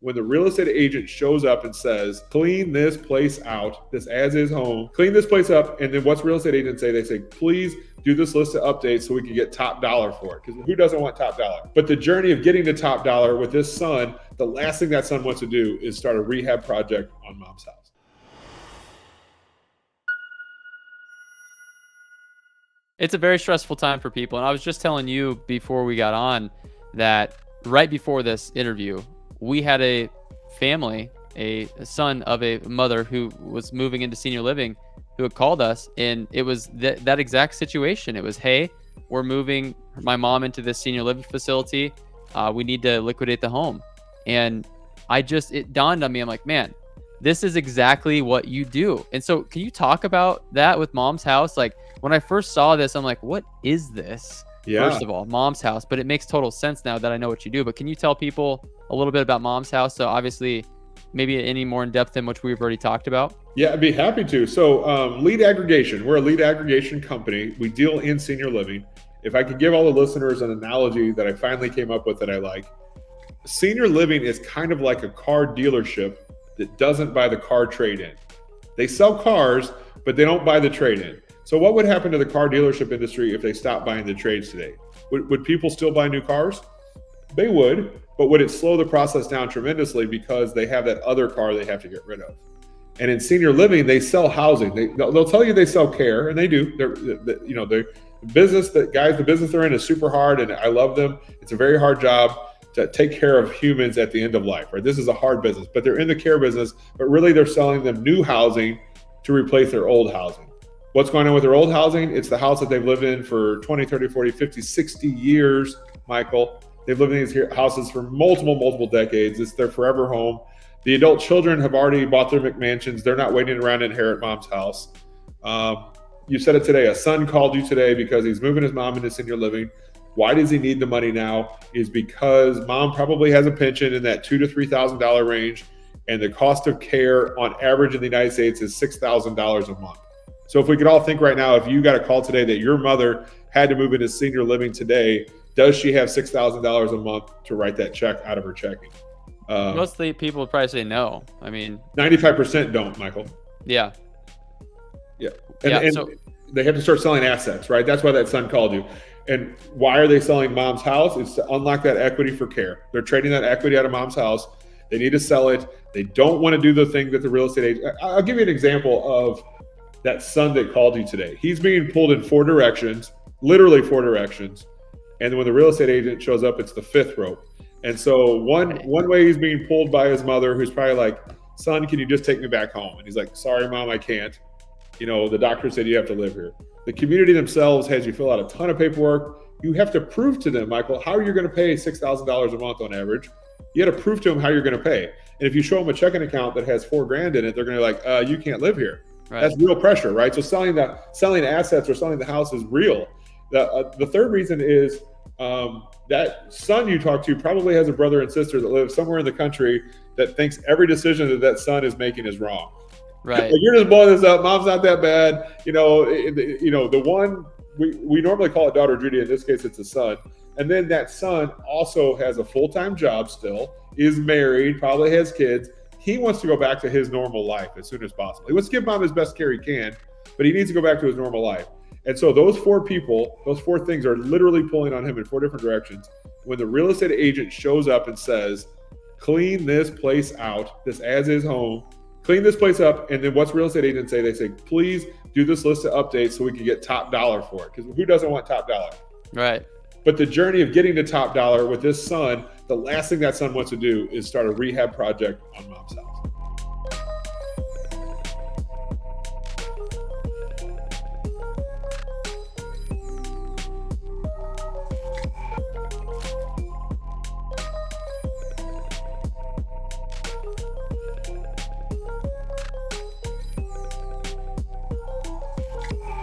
when the real estate agent shows up and says, clean this place out, this as is home, clean this place up. And then what's real estate agents say? They say, please do this list of updates so we can get top dollar for it. Because who doesn't want top dollar? But the journey of getting to top dollar with this son, the last thing that son wants to do is start a rehab project on mom's house. It's a very stressful time for people. And I was just telling you before we got on that right before this interview, we had a family, a son of a mother who was moving into senior living, who had called us, and it was that exact situation. It was, hey, we're moving my mom into this senior living facility. We need to liquidate the home. And it dawned on me, I'm like, man, this is exactly what you do. And so can you talk about that with Mom's House? Like, when I first saw this, I'm like, what is this? Yeah. First of all, Mom's House, but it makes total sense now that I know what you do. But can you tell people a little bit about Mom's House? So obviously, maybe any more in depth than which we've already talked about. Yeah, I'd be happy to. So lead aggregation, we're a lead aggregation company. We deal in senior living. If I could give all the listeners an analogy that I finally came up with that I like, senior living is kind of like a car dealership that doesn't buy the car trade-in. They sell cars, but they don't buy the trade-in. So what would happen to the car dealership industry if they stopped buying the trades today? Would people still buy new cars? They would, but would it slow the process down tremendously because they have that other car they have to get rid of? And in senior living, they sell housing. They'll tell you they sell care, and they do. The business they're in is super hard, and I love them. It's a very hard job to take care of humans at the end of life, right? This is a hard business, but they're in the care business, but really they're selling them new housing to replace their old housing. What's going on with their old housing? It's the house that they've lived in for 20, 30, 40, 50, 60 years, Michael. They've lived in these houses for multiple decades. It's their forever home. The adult children have already bought their McMansions. They're not waiting around to inherit mom's house. You said it today. A son called you today because he's moving his mom into senior living. Why does he need the money now? Is because mom probably has a pension in that $2,000 to $3,000 range, and the cost of care on average in the United States is $6,000 a month. So if we could all think right now, if you got a call today that your mother had to move into senior living today, does she have $6,000 a month to write that check out of her checking? Mostly people would probably say no. I mean, 95% don't, Michael. Yeah. Yeah. And so they have to start selling assets, right? That's why that son called you. And why are they selling mom's house? It's to unlock that equity for care. They're trading that equity out of mom's house. They need to sell it. They don't want to do the thing that the real estate agent. I'll give you an example of that son that called you today. He's being pulled in 4 directions, literally 4 directions. And when the real estate agent shows up, it's the 5th rope. And so one way he's being pulled by his mother, who's probably like, son, can you just take me back home? And he's like, sorry, mom, I can't. The doctor said you have to live here. The community themselves has you fill out a ton of paperwork. You have to prove to them, Michael, how you're going to pay $6,000 a month on average. You got to prove to them how you're going to pay. And if you show them a checking account that has $4,000 in it, they're going to be like, you can't live here. Right. That's real pressure, right? So selling assets or selling the house is real. The third reason is that son you talk to probably has a brother and sister that live somewhere in the country that thinks every decision that son is making is wrong. Right. Like, you're just blowing this up. Mom's not that bad. The one we normally call it daughter Judy. In this case, it's a son. And then that son also has a full-time job still, is married, probably has kids. He wants to go back to his normal life as soon as possible. He wants to give mom his best care he can, but he needs to go back to his normal life. And so those 4 people, those 4 things are literally pulling on him in 4 different directions. When the real estate agent shows up and says, clean this place out, this as is home, clean this place up. And then what's real estate agents say? They say, please do this list of updates so we can get top dollar for it. Because who doesn't want top dollar? Right. But the journey of getting to top dollar with this son, the last thing that son wants to do is start a rehab project on mom's house.